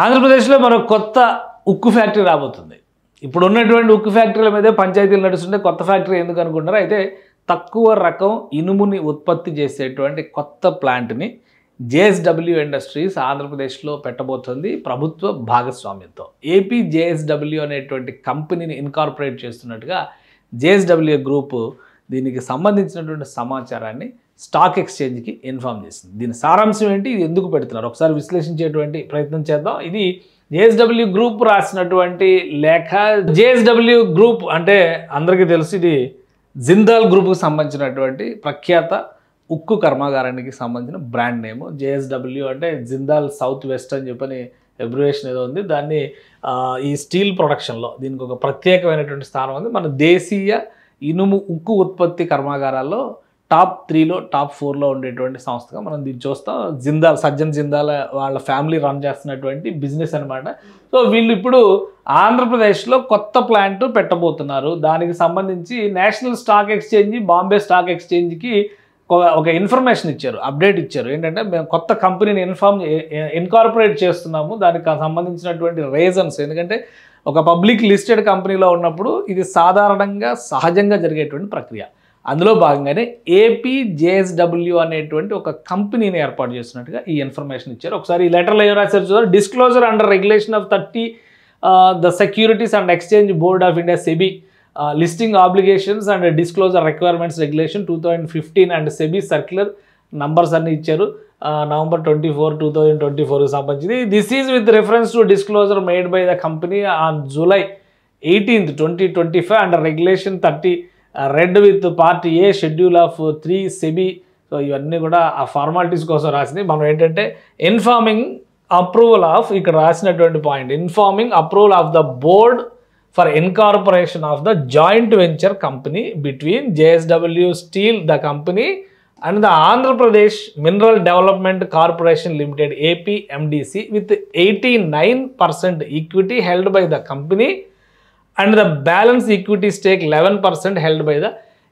ఆంధ్రప్రదేశ్లో మరో కొత్త ఉక్కు ఫ్యాక్టరీ రాబోతుంది. ఇప్పుడు ఉన్నటువంటి ఉక్కు ఫ్యాక్టరీల మీదే పంచాయతీలు నడుస్తుంటే కొత్త ఫ్యాక్టరీ ఎందుకు అనుకుంటారు? అయితే తక్కువ రకం ఇనుముని ఉత్పత్తి చేసేటువంటి కొత్త ప్లాంట్ని జేఎస్డబ్ల్యూ ఇండస్ట్రీస్ ఆంధ్రప్రదేశ్లో పెట్టబోతుంది ప్రభుత్వ భాగస్వామ్యంతో. ఏపీ జేఎస్డబ్ల్యూ అనేటువంటి కంపెనీని ఇన్కార్పొరేట్ చేస్తున్నట్టుగా జేఎస్డబ్ల్యూ గ్రూప్ దీనికి సంబంధించినటువంటి సమాచారాన్ని స్టాక్ ఎక్స్చేంజ్కి ఇన్ఫార్మ్ చేసింది. దీని సారాంశం ఏంటి, ఇది ఎందుకు పెడుతున్నారు, ఒకసారి విశ్లేషించేటువంటి ప్రయత్నం చేద్దాం. ఇది జేఎస్డబ్ల్యూ గ్రూప్ రాసినటువంటి లేఖ. జేఎస్డబ్ల్యూ గ్రూప్ అంటే అందరికీ తెలుసు, ఇది జిందాల్ గ్రూప్కి సంబంధించినటువంటి ప్రఖ్యాత ఉక్కు కర్మాగారానికి సంబంధించిన బ్రాండ్ నేము. జేఎస్డబ్ల్యూ అంటే జిందాల్ సౌత్ వెస్ట్ అని చెప్పని అబ్రివేషన్ ఏదో ఉంది. దాన్ని ఈ స్టీల్ ప్రొడక్షన్లో దీనికి ఒక ప్రత్యేకమైనటువంటి స్థానం ఉంది. మన దేశీయ ఇనుము ఉక్కు ఉత్పత్తి కర్మాగారాల్లో టాప్ 3లో టాప్ 4లో ఉండేటువంటి సంస్థగా మనం దీన్ని చూస్తాం. జిందాల్, సజ్జన్ జిందాల్ వాళ్ళ ఫ్యామిలీ రన్ చేస్తున్నటువంటి బిజినెస్ అనమాట. సో వీళ్ళు ఇప్పుడు ఆంధ్రప్రదేశ్లో కొత్త ప్లాంట్ పెట్టబోతున్నారు. దానికి సంబంధించి national stock exchange, Bombay stock ఎక్స్చేంజ్కి ఒక ఇన్ఫర్మేషన్ ఇచ్చారు, అప్డేట్ ఇచ్చారు. ఏంటంటే మేము కొత్త కంపెనీని ఇన్కార్పొరేట్ చేస్తున్నాము, దానికి సంబంధించినటువంటి రీజన్స్. ఎందుకంటే ఒక పబ్లిక్ లిస్టెడ్ కంపెనీలో ఉన్నప్పుడు ఇది సాధారణంగా సహజంగా జరిగేటువంటి ప్రక్రియ. అందులో భాగంగానే ఏపీ జేఎస్డబ్ల్యూ అనేటువంటి ఒక కంపెనీని ఏర్పాటు చేస్తున్నట్టుగా ఈ ఇన్ఫర్మేషన్ ఇచ్చారు. ఒకసారి ఈ లెటర్లో ఏం రాశారు చూద్దాం. Disclosure under regulation of 30 the securities and exchange board of India SEBI listing obligations and disclosure requirements regulation 2015 and SEBI circular numbers అన్ని ఇచ్చారు. November 24, 2024కి సంబంధించింది. This is with reference to disclosure made by the company on July 18, 2025 under regulation 30 red with part A schedule of 3 SEBI. So ఇవన్నీ కూడా ఆ formalities కోసం రాసింది. మనం ఏంటంటే ఇన్ఫార్మింగ్ అప్రూవల్ ఆఫ్, ఇక్కడ రాసినటువంటి point, informing approval of the board for incorporation of the joint venture company between JSW steal the company and the Andhra Pradesh Mineral Development Corporation Limited APMDC with 89% equity held by the company and the balance equity stake 11% held by the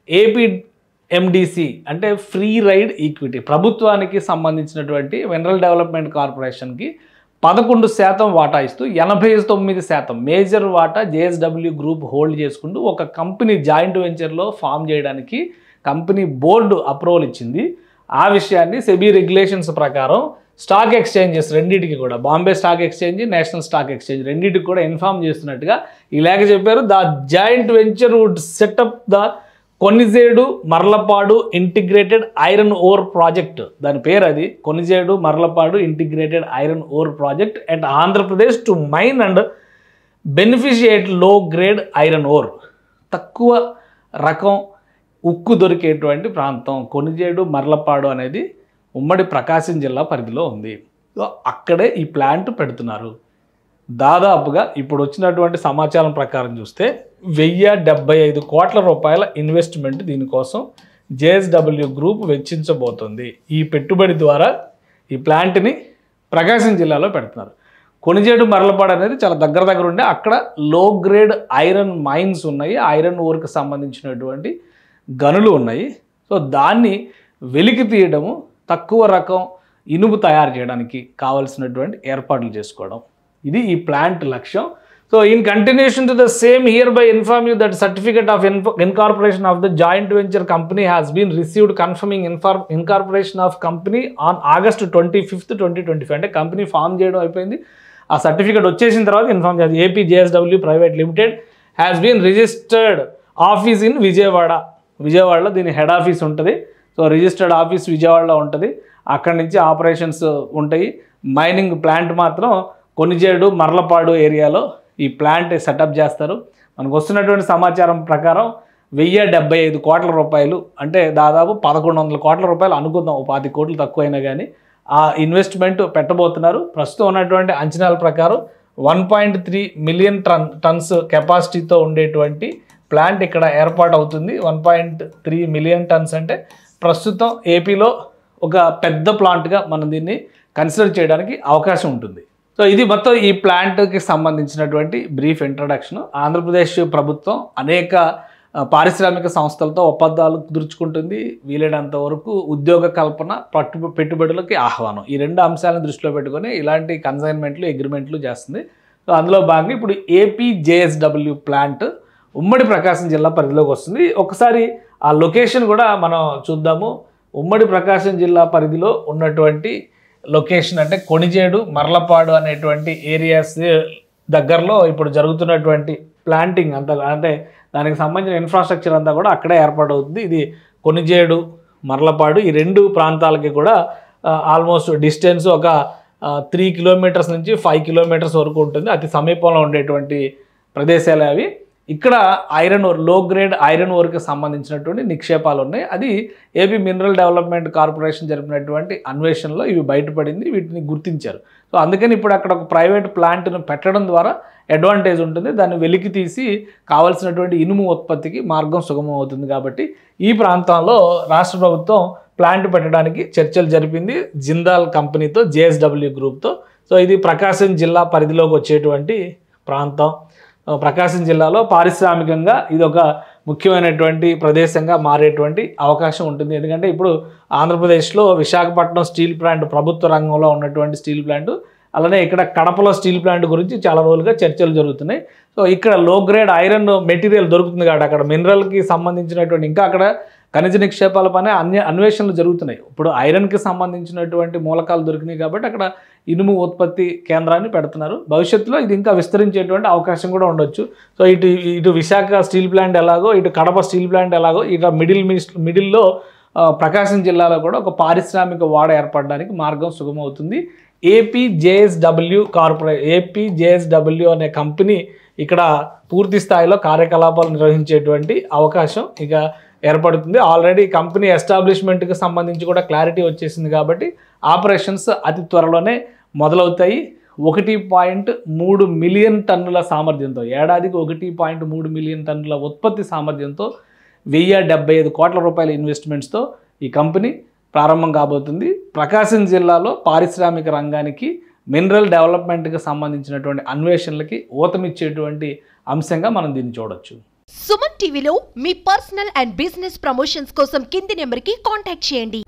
APMDC అంటే free ride equity. ప్రభుత్వానికి సంబంధించినటువంటి mineral development కార్పొరేషన్కి 11% వాటా ఇస్తూ 89% major వాటా JSW group hold చేసుకుంటూ ఒక company joint వెంచర్లో ఫామ్ చేయడానికి కంపెనీ బోర్డు అప్రూవల్ ఇచ్చింది. ఆ విషయాన్ని సెబీ రెగ్యులేషన్స్ ప్రకారం స్టాక్ ఎక్స్చేంజెస్ రెండింటికి కూడా, Bombay stock exchange, national stock exchange రెండింటికి కూడా ఇన్ఫార్మ్ చేస్తున్నట్టుగా ఈ లేఖ చెప్పారు. The joint venture would set up the Konijedu Marlapadu integrated iron ore project, దాని పేరు అది, Konijedu Marlapadu integrated iron ore project at Andhra Pradesh to mine and beneficiate low grade iron ore. తక్కువ రకం ఉక్కు దొరికేటువంటి ప్రాంతం కొనిజేడు మర్లపాడు అనేది ఉమ్మడి ప్రకాశం జిల్లా పరిధిలో ఉంది. సో అక్కడే ఈ ప్లాంట్ పెడుతున్నారు. దాదాపుగా ఇప్పుడు వచ్చినటువంటి సమాచారం ప్రకారం చూస్తే 1075 కోట్ల రూపాయల ఇన్వెస్ట్మెంట్ దీనికోసం జేఎస్డబ్ల్యూ గ్రూప్ వెచ్చించబోతుంది. ఈ పెట్టుబడి ద్వారా ఈ ప్లాంట్ని ప్రకాశం జిల్లాలో పెడుతున్నారు. కొనిజేడు మర్లపాడు అనేది చాలా దగ్గర ఉండే అక్కడ లో గ్రేడ్ ఐరన్ మైన్స్ ఉన్నాయి, ఐరన్ ఓర్కి సంబంధించినటువంటి గనులు ఉన్నాయి. సో దాన్ని వెలికి తీయడము, తక్కువ రకం ఇనుము తయారు చేయడానికి కావాల్సినటువంటి ఏర్పాట్లు చేసుకోవడం, ఇది ఈ ప్లాంట్ లక్ష్యం. So in continuation to the same hereby inform you that certificate of incorporation of the joint venture company has been received confirming incorporation of company on August 25, 2025. అంటే కంపెనీ ఫామ్ చేయడం అయిపోయింది, ఆ certificate వచ్చేసిన తర్వాత inform చేయాలి. AP JSW private limited has been registered office in విజయవాడలో దీని head office ఉంటుంది. సో రిజిస్టర్డ్ ఆఫీస్ విజయవాడలో ఉంటుంది, అక్కడి నుంచి ఆపరేషన్స్ ఉంటాయి. మైనింగ్ ప్లాంట్ మాత్రం కొనిజేడు మర్లపాడు ఏరియాలో ఈ ప్లాంట్ సెటప్ చేస్తారు. మనకు వస్తున్నటువంటి సమాచారం ప్రకారం 1075 కోట్ల రూపాయలు అంటే దాదాపు 1100 కోట్ల రూపాయలు అనుకుందాం, 20 కోట్లు తక్కువైనా కానీ ఆ ఇన్వెస్ట్మెంట్ పెట్టబోతున్నారు. ప్రస్తుతం ఉన్నటువంటి అంచనాల ప్రకారం 1.3 మిలియన్ టన్స్ కెపాసిటీతో ఉండేటువంటి ప్లాంట్ ఇక్కడ ఏర్పాటు అవుతుంది. 1.3 మిలియన్ టన్స్ అంటే ప్రస్తుతం ఏపీలో ఒక పెద్ద ప్లాంట్గా మనం దీన్ని కన్సిడర్ చేయడానికి అవకాశం ఉంటుంది. సో ఇది మొత్తం ఈ ప్లాంట్కి సంబంధించినటువంటి బ్రీఫ్ ఇంట్రడక్షన్. ఆంధ్రప్రదేశ్ ప్రభుత్వం అనేక పారిశ్రామిక సంస్థలతో ఒప్పందాలు కుదుర్చుకుంటుంది, వీలైనంత వరకు ఉద్యోగ కల్పన, పెట్టుబడులకి ఆహ్వానం, ఈ 2 అంశాలను దృష్టిలో పెట్టుకొని ఇలాంటి కన్సైన్మెంట్లు అగ్రిమెంట్లు చేస్తుంది. సో అందులో భాగంగా ఇప్పుడు APJSW ప్లాంట్ ఉమ్మడి ప్రకాశం జిల్లా పరిధిలోకి వస్తుంది. ఒకసారి ఆ లొకేషన్ కూడా మనం చూద్దాము. ఉమ్మడి ప్రకాశం జిల్లా పరిధిలో ఉన్నటువంటి లొకేషన్ అంటే కొణిజేడు, మర్లపాడు అనేటువంటి ఏరియాస్ దగ్గరలో ఇప్పుడు జరుగుతున్నటువంటి ప్లాంటింగ్ అంతా, అంటే దానికి సంబంధించిన ఇన్ఫ్రాస్ట్రక్చర్ అంతా కూడా అక్కడే ఏర్పాటవుతుంది. ఇది కొణిజేడు, మర్లపాడు ఈ 2 ప్రాంతాలకి కూడా ఆల్మోస్ట్ డిస్టెన్స్ ఒక 3 కిలోమీటర్స్ నుంచి 5 కిలోమీటర్స్ వరకు ఉంటుంది. అతి సమీపంలో ఉండేటువంటి ప్రదేశాలే అవి. ఇక్కడ ఐరన్ ఓర్, లో గ్రేడ్ ఐరన్ ఓర్కి సంబంధించినటువంటి నిక్షేపాలు ఉన్నాయి. అది ఏపీ మినరల్ డెవలప్మెంట్ కార్పొరేషన్ జరిపినటువంటి అన్వేషణలో ఇవి బయటపడింది, వీటిని గుర్తించారు. సో అందుకని ఇప్పుడు అక్కడ ఒక ప్రైవేట్ ప్లాంట్ను పెట్టడం ద్వారా అడ్వాంటేజ్ ఉంటుంది. దాన్ని వెలికి తీసి కావాల్సినటువంటి ఇనుము ఉత్పత్తికి మార్గం సుగమం అవుతుంది. కాబట్టి ఈ ప్రాంతంలో రాష్ట్ర ప్రభుత్వం ప్లాంట్ పెట్టడానికి చర్చలు జరిపింది జిందాల్ కంపెనీతో, JSW గ్రూప్తో. సో ఇది ప్రకాశం జిల్లా పరిధిలోకి వచ్చేటువంటి ప్రాంతం. ప్రకాశం జిల్లాలో పారిశ్రామికంగా ఇది ఒక ముఖ్యమైనటువంటి ప్రదేశంగా మారేటువంటి అవకాశం ఉంటుంది. ఎందుకంటే ఇప్పుడు ఆంధ్రప్రదేశ్లో విశాఖపట్నం స్టీల్ ప్లాంట్ ప్రభుత్వ రంగంలో ఉన్నటువంటి స్టీల్ ప్లాంట్, అలానే ఇక్కడ కడపలో స్టీల్ ప్లాంట్ గురించి చాలా రోజులుగా చర్చలు జరుగుతున్నాయి. సో ఇక్కడ లో గ్రేడ్ ఐరన్ మెటీరియల్ దొరుకుతుంది కాబట్టి అక్కడ మినరల్కి సంబంధించినటువంటి ఇంకా అక్కడ ఖనిజ నిక్షేపాల పైన అన్వేషణలు జరుగుతున్నాయి. ఇప్పుడు ఐరన్కి సంబంధించినటువంటి మూలకాలు దొరికినాయి కాబట్టి అక్కడ ఇనుము ఉత్పత్తి కేంద్రాన్ని పెడుతున్నారు. భవిష్యత్తులో ఇది ఇంకా విస్తరించేటువంటి అవకాశం కూడా ఉండొచ్చు. సో ఇటు విశాఖ స్టీల్ ప్లాంట్ ఎలాగో, ఇటు కడప స్టీల్ ప్లాంట్ ఎలాగో, ఇక మిడిల్లో ప్రకాశం జిల్లాలో కూడా ఒక పారిశ్రామిక వాడ ఏర్పడడానికి మార్గం సుగమవుతుంది. APJSW అనే కంపెనీ ఇక్కడ పూర్తి స్థాయిలో కార్యకలాపాలు నిర్వహించేటువంటి అవకాశం ఇక ఏర్పడుతుంది. ఆల్రెడీ కంపెనీ ఎస్టాబ్లిష్మెంట్కి సంబంధించి కూడా క్లారిటీ వచ్చేసింది కాబట్టి ఆపరేషన్స్ అతి త్వరలోనే మొదలవుతాయి. 1.3 మిలియన్ టన్నుల సామర్థ్యంతో, ఏడాదికి 1.3 మిలియన్ టన్నుల ఉత్పత్తి సామర్థ్యంతో 1075 కోట్ల రూపాయల ఇన్వెస్ట్మెంట్స్తో ఈ కంపెనీ ప్రారంభం కాబోతుంది. ప్రకాశం జిల్లాలో పారిశ్రామిక రంగానికి, మినరల్ డెవలప్మెంట్కి సంబంధించినటువంటి అన్వేషణలకి ఊతమిచ్చేటువంటి అంశంగా మనం దీన్ని చూడొచ్చు. సుమన్ టీవీలో మీ పర్సనల్ అండ్ బిజినెస్ ప్రమోషన్స్ కోసం కింది నెంబర్కి కాంటాక్ట్ చేయండి.